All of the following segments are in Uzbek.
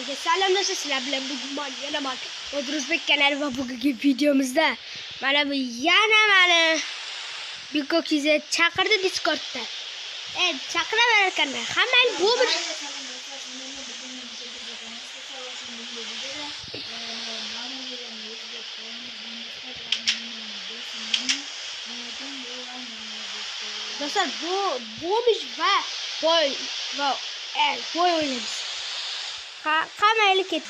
Herkese selamlar, sizler bilen bugün ben Yanaman Odruzbek kanalı ve bugünkü videomuzda bana bu Yanaman'ı bir kokize çakırdı Discord'da. Evet, çakıra verirken hemen bu bir dostlar bu bir ve boy oynamış. Kamerayı kes.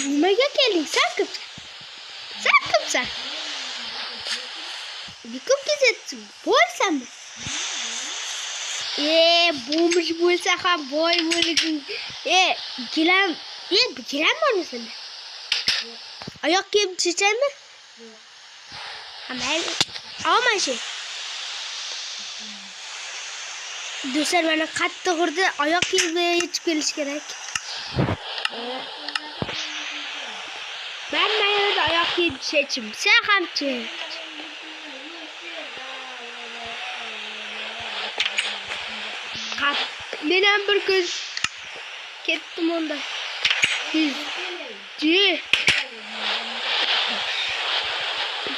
Mega geldin sen kıpsın. Sen kıpsın. Bir kıp gezetsin. Boy sen mi? Bulmuş bulsa ha boy bulsun. Giren var mı sende? Ayak gibi çiçeğin mi? Hemen alma şey. Dostlar bana katta kurdu ayak gibi hiç geliş gerek. Ben de ayak gibi seçim. Sen hamçı. Kat. Benim bir kız. Kettim onda. Yüzcü.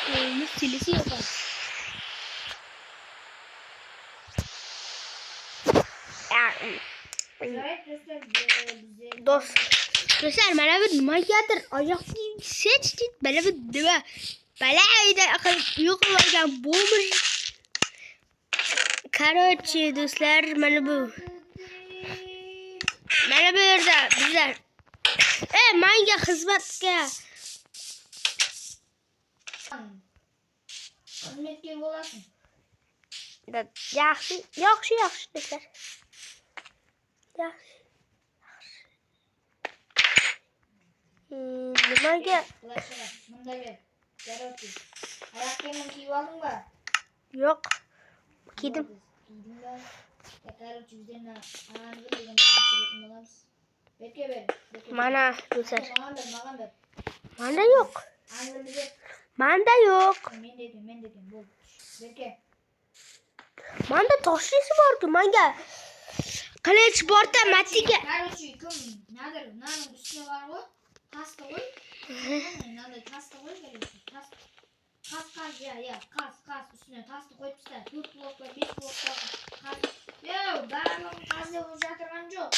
Bunu silisi yapar. Dostlar bana bir numaradır ayak gibi seçti bana bir deme balayda akıl yok olacağım bulmuş karoçi dostlar bana bu da bizler manga hizmet ya hizmet gibi olasın da yaxşı dostlar yaxşı Manga. Bunda gel. Karoçi. Ayak yemin kiyip aldın mı? Yok. Giydim. Giydim ben. Karoçi bizden ananı bildim. Ben olamaz. Bekle. Mana dostlar. Mağan ver. Manda yok. Ananı bize. Manda yok. Ben dedim. Bol. Bekle. Manda taşlısı vardı manga. Kaleci borta matike. Karoçi kim? Nedir? Nanın üstüne var o. Hasta koy. Nanın hasta koy geliyorsun. Kas ya. Kas üstüne tas koyup işte. 4 blokla 5 blokla kas. Yo, ben kasla uzatırman yok.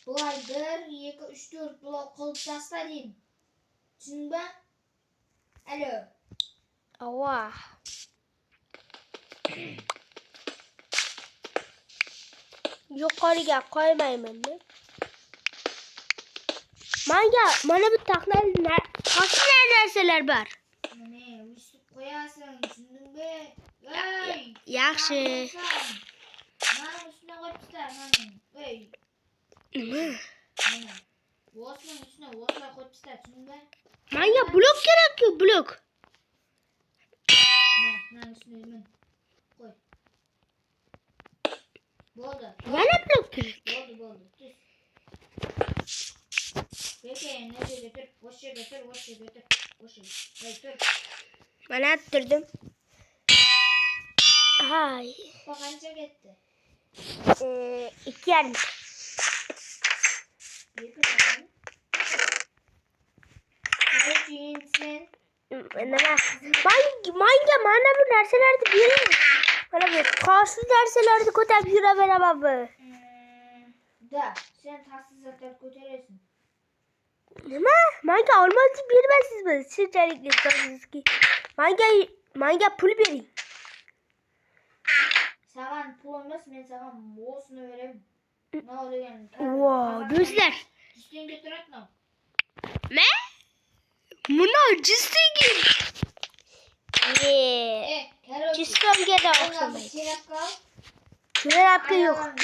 Bu ay 1, 2, 3, 4 blok koyup tasla diyeyim. Şimdi ben. Alo. Ava. Yukarıya koymayayım ben. Bana bir taklar kaç neredeseler var? Ne? Üstü koyarsın. Düşündün be. Hey. Yaxşı. Nanın üstüne koyup ister. Nanın. Hey. Ne? Osman'ın üstüne Osman'a koyup ister. Düşündün be. Manga blok gerekiyor blok. Nanın üstüne hemen koy. Boldu. Bana blok gerek. Boldu. Düz. Peki nereye götür? Boşa götür. Götür. Bana attırdım. Hay. Bak anca gitti. 2 yer. Bir kızım. Sen. Manga bana bu derslerde biri. Bana bir taşlı derslerde kotak yürü beraber. Da sen tatsız zaten götürürsün. Manga olmaz bilmezsiniz mi? Sizcelikle sanırsınız ki. Manga pul verin. Sana pul olmaz ben sana moğusunu vereyim. Ne oluyor yani? Wow, dostlar. Üstüne götür atma. Ne? Bunlar cisdi gibi. Cisdi gene okşamayın. Çorap yok.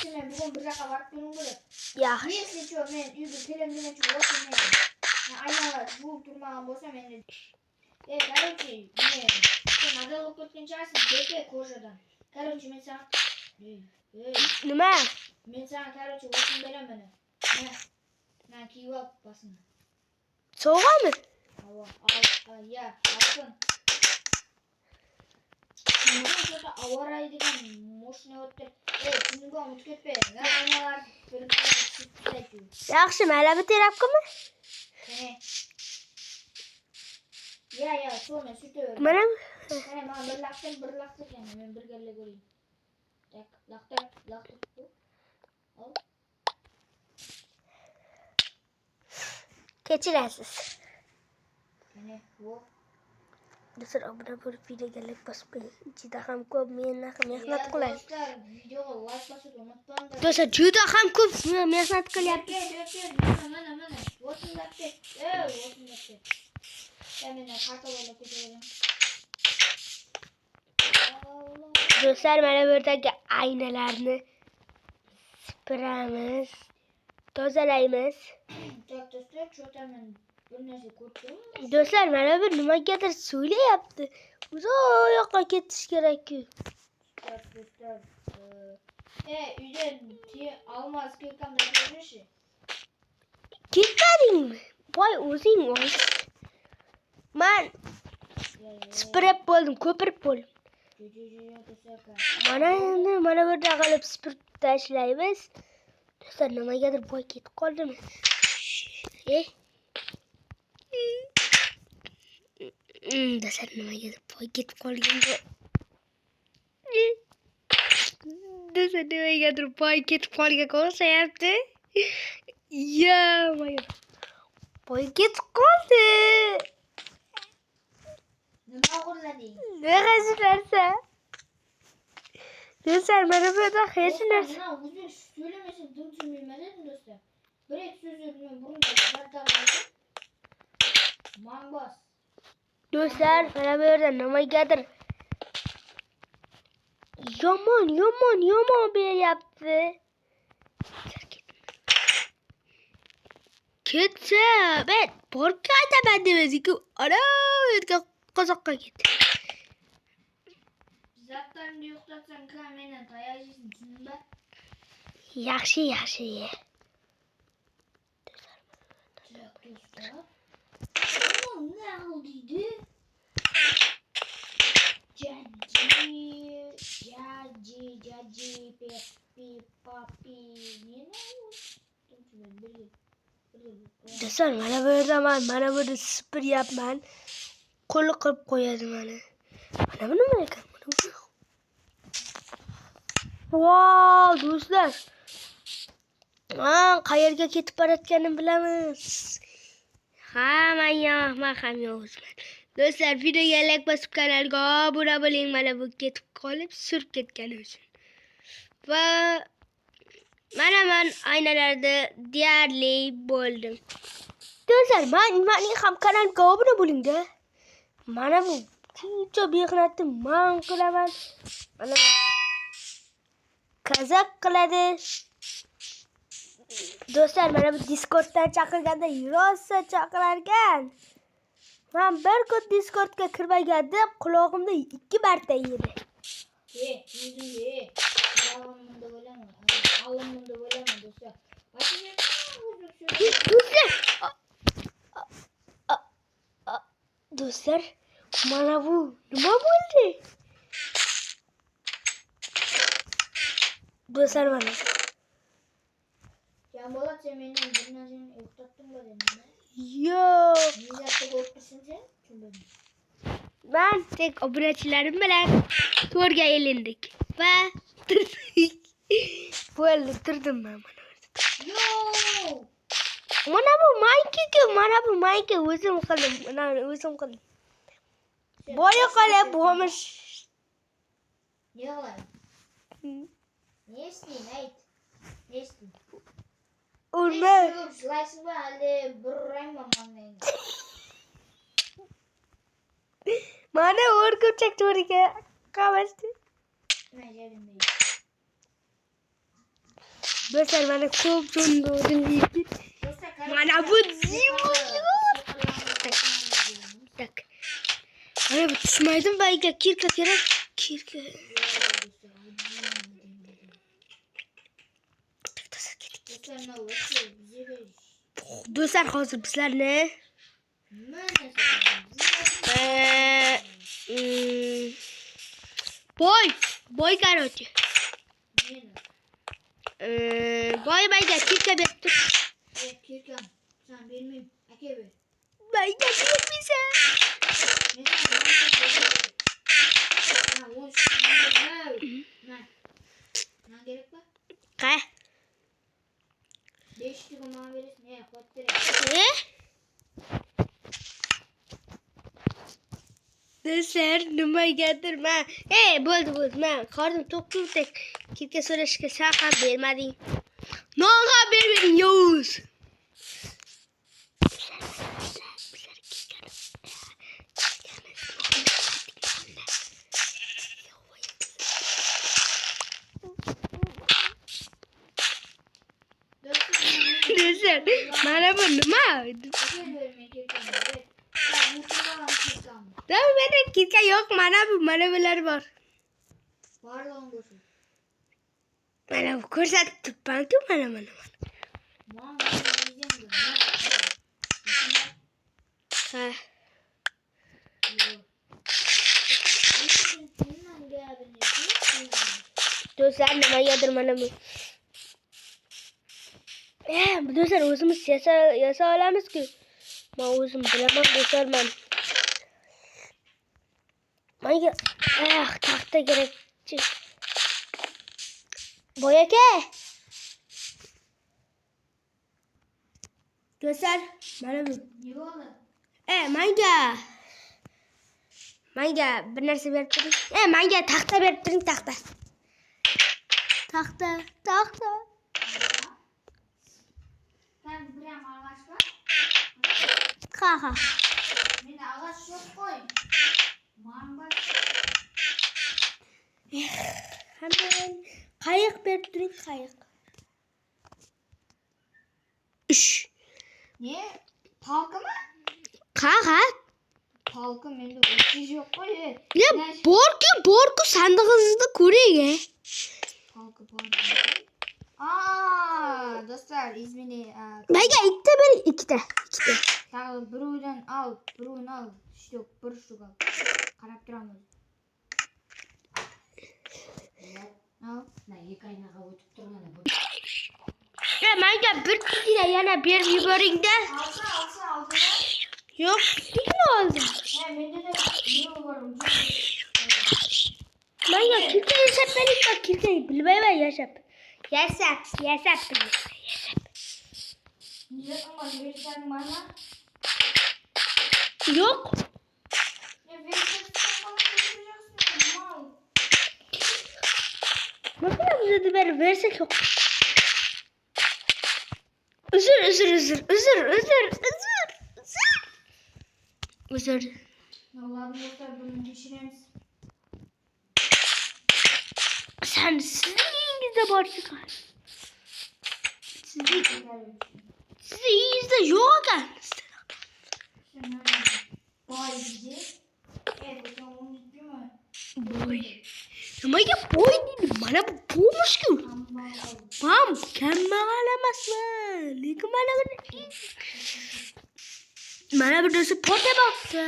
Şimdi bugün bir dakika var benim böyle. Ya. Bir seçiyorum ben yüzü telemine çok olsun ben. Aynalar bu durmağım olsa ben de. Karoçi ne? Sen adal okutken çağırsın bekle koşadan. Karoçi mesela. Ne? Mesela karoçi olsun verem bana. Ne? Ben kiva basına. Soğuğa mı? Ya altın. Mana avara degan moshina o'tdi. Shunga unutib ketma. Aynalar bir Yaxshi, mayli bu terapkimi? Ya, sonra sütü. Mana Mana bir laqtir yani men bir galla ko'ring. Tak, laqtir bu. Al. kechirasiz. Mana bu. Do'stlar, obuna bo'lib videoga like bosib qo'ying. Juda ham ko'p mehnat qilyapmiz. Do'stlar, videoga like bosishni unutmanglar. Do'stlar, juda ham ko'p mehnat qilyapmiz. Mana. O'tinlabdi. O'tinlabdi. Mana qarta bo'lib ketaverim. Do'stlar, mana bu yerdagi aynalarni supuramiz, tozalaymiz. Do'stlar, cho'taman bir narsa ko'rdim. Do'stlar, mana bu nimagadir so'ylayapti. Uzoqqa ketish kerak-ku. Do'stlar, uydan almaz kelkamda ko'rishi. Ketmadingmi? Voy, o'zing ol. Men supurib bo'ldim, ko'pirib bo'ldim. Mana bu yerda qilib supurib tashlaymiz. Do'stlar, nimagadir boy ketib qoldimi? Do'stlar, nimagadir boy ketib qolganda. Do'stlar, nimagadir boy ketib qolgan o'xshayapti. Ya, boy ketib qoldi. Nima o'g'irlading? Hech narsa. Do'stlar, mana bu yerda hech narsa. Mana o'zbek söylemesin tushunmayman do'stlar. Bir et so'zini burunga tarqatib. Mangos. Do'stlar, mana bu yerda nimagadir yomon beryapti. Ketsa, ben borib ketaman demadik-ku. Ana, yerga qozoqqa ketdi. Zaten yo'qlatsan kamera tayyorlaysan, tushundingmi? Yaxshi. Do'stlar. Ne oldu? Caci, Peppi, Papi, ne oldu? Do'stlar, mana bu yerda mana bu yerda supuryapman. Qo'li qilib qo'yadi mana. Mana bu nima ekan? Wow, do'stlar. Qayerga ketib borayotganimni bilamiz. Men ham yozman. Do'stlar, videoga like bosib kanalga obuna bo'ling. Mana bu ketib qolib, surib ketganim uchun. Va mana men aynalarda deyarli bo'ldim. Do'stlar, mening ham kanalimga obuna bo'ling-da. Mana bu shuncha mehnatni men qilaman. Mana kazak qiladi. Do'stlar, mana bu Discorddan chaqirganda rosa chaqirarkan. Men bir kun Discordga kirmaganda quloqimda 2 marta yedi. Alımında bo'lama do'stlar. Do'stlar, mana bu nima bo'ldi? Do'stlar, mana. Ya Bolat, sen meni bir narsani yo'qotdingmi dedim. Yo'q. Niyatda qo'rqding sen? Tushundim. Ben tek obunachilarim bilan to'rga ilindik va turdik. Bo'ldi, turdim men mana. Yo'q. Mana bu mayka o'zim qildim. Boya qolib bo'lmish. Yo'q. Nesti, ayt. Nesti. Urma. Slice'ı hali burayman manlayın. Mana o'rgimchak to'riga qamashdi. Do'stlar, mana ko'p jo'ndodim deydi. Mana bu zimu. Tak. Mana bu tushmaydim bayga kirka kerak. Kirka. Do'stlar, hozir bizlarni Boy karoti. Neydi? Boy mayga kirka berib tur. Kirkam. Sen bilmeyim. Ake ver. Mayga bermeysen. Ne gerek var? Kay. 5 lira bana verirsin. Ne koydur. Ne? Dostlar numara getirme. Bo'ldi. Men qarnim tok turdik. Kirka so'rashga saqab bermading. Nonga bermeding Yovuz. Dostlar mana bu nima? Daha bende kirka yok. Mana bular bor. Pardon koşun. Mana bu ko'rsatib turibman-ku mana. Bana diyeceğim de. Ha. Do'stlar nimagadir mana bu. Do'stlar o'zimiz yasa olamiz-ku. Men o'zim bilaman do'stlar men. Menga taxta kerakchi. Boy aka. Do'stlar mana bu. Ne oldu? Menga bir narsa berib turing. Menga taxta berib turing, taxta. Sen buraya ağaç var. Ha. Mende ağaç yok koy. Var. Hemen qayiq berib turing, qayiq. Üç. Ne? Palka mı? Ha. Palka mende uçuş yok koy. Ya borku sandığınızda ko'ring. Palka pardon. Dostlar İzmir'i. Menga ikkita bering, ikkita. Ya birini al. İşte bir ştuk al. Qarab turamiz. Al. Menga bir kichkina yana berib yuboring-da. Alsa. Yo'q, kichkina oldim. Mende de biri var. Menga kirka yasab bering, men kirkani bilmayman yasab. Yasab bilmayman. Niye ama verirsen bana? Yo'q. Ya verirsen bana vereceksin. Mal. Bakın bize de ver versek yok. Özür. Allah'ım dostlar bunu düşünürüz. Sizin iyinizde var çıkar. Sizin iyinizde yok aslında. Boy bizi. Evet, onu değil mi? Boy. Ama ya boy değil. Bana bu boymuş ki. Bam. Mükemmel emasın. Lekin mana bir do'sti porta bopti.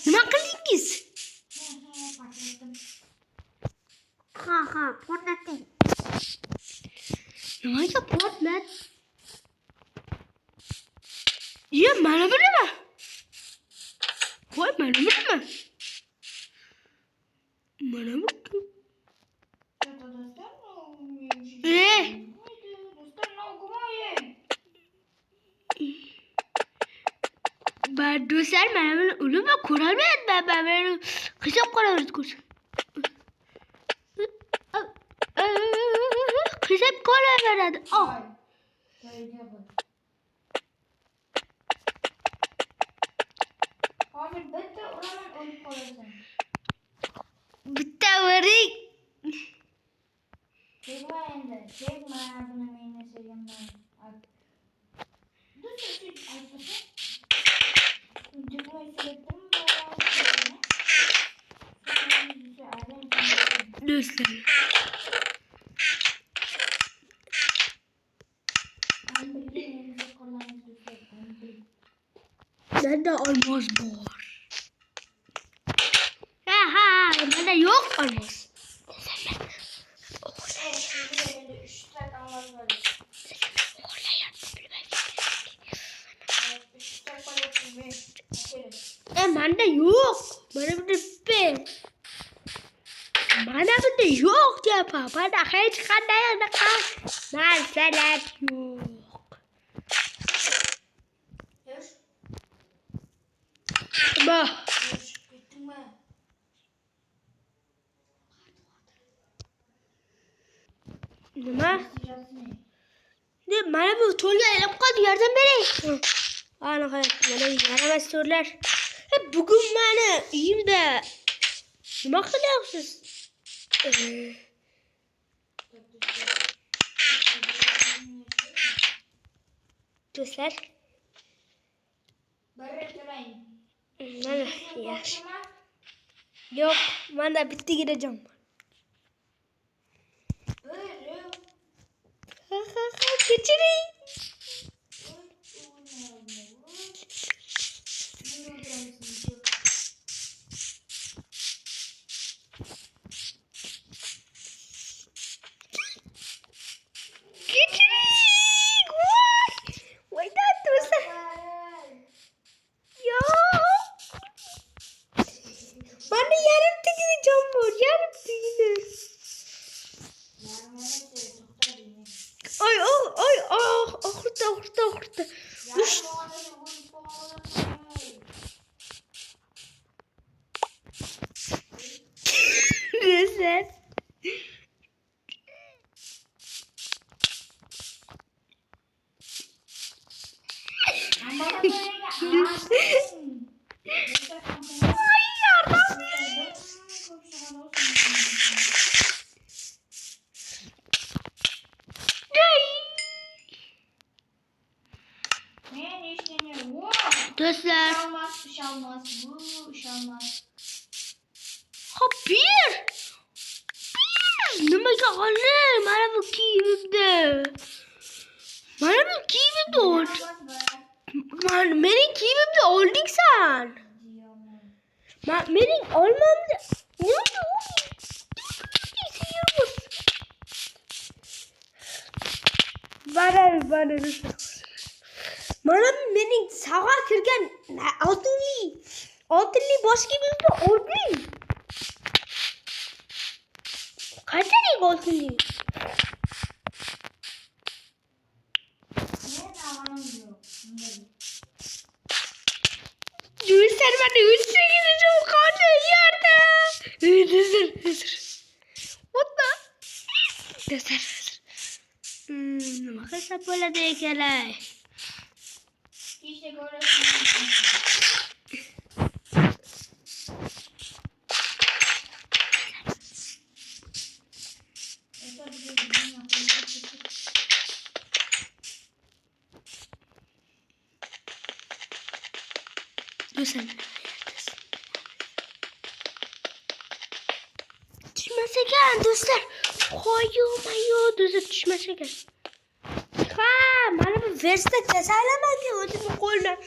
Nima qildingiz? Ha, portlating. Nimaga portlat? Ya mana bu nima? Voy, mana bu nima? Mana bu. Do'stlar mana buni ulib ko'rolmayapman. Men buni hisob qilamiz ko'rsin. Hisob qolaveradi. Hozir bitta uraman o'lib qolasan. Bitta o'ring. Tegma endi. Tegma buni meni sevganman. Do'stlar. Bende olmaz bor. Ha, bende yok Manda yok. Mana bunda ben. Mana bunda yok deyapman. Mana hech qanday anaqa narsalar yo'q. Yosh. Bah. Yosh, ketdingmi? Nima? Siyosini. Deb mana bu to'lga ilib qoldi, yordam bering. Ana qarang, mana yaramas to'rlar. Bugun meni uyimda nima qilyapsiz? Do'stlar, Bir turang. mana yaxshi. Yo'q, menda bittagina jon bor. Kechiring. Kechiring. Voy do'stlar. Yo'q. Menda yarimtagina jon bor, yarimtagina. Oy, oxirda. Do'stlar. Do'stlar, bir. Nimaga olay? Mana bu kiyimimda. Mening kiyimimni olding sen. Mening olmamda. Mana mening sog'a kirgan oltinli bosh kiyimimni olding. Qanchalik oltinli? Do'stlar, mana o'zingizga jo'q qoldi yerda. Do'stlar. O'tda. Do'stlar. Nima qilsa bo'ladi ekan? Do'stlar. Tushmas ekan do'stlar. Qo'ymayu do'stlar tushmas ekan. Ha, mana bu versta kasalamanki o'zimni qo'ldan.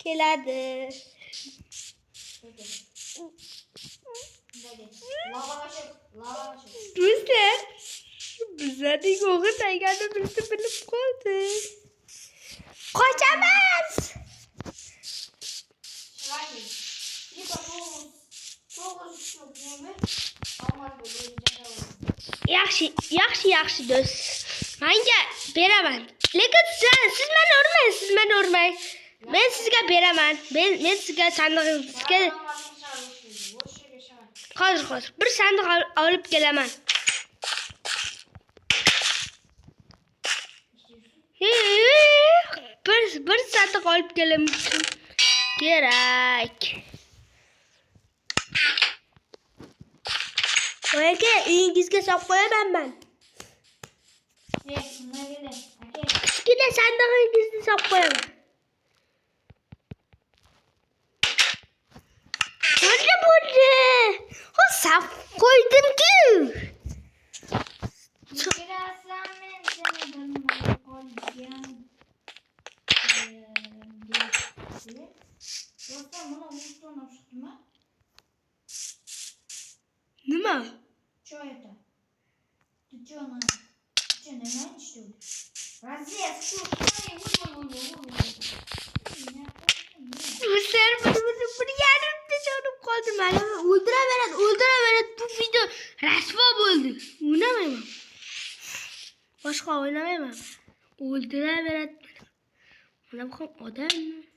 Keladi. Do'stlar, bizlarning o'g'irlagani bilib qoldi. Qochamiz. Yaxshi do'st. Menga beraman. Lekin siz meni urmang. Men sizga beraman. Men sizga sandig'ingizga hozir bir sandiq olib kelaman. Bir sandiq olib kelaman kerak. Aka, uyingizga solib qo'yaman men. Kichkina sandig'ingizni solib qo'yaman. Bo'ldi. Solib qo'ydim-ku. Nima? Cho'yta. Tuchona. Tuchona işte. Raziyet. öldük. Oynamayayım. Başka oynamayayım. Öldüreverdim. Bana bakın adam mı?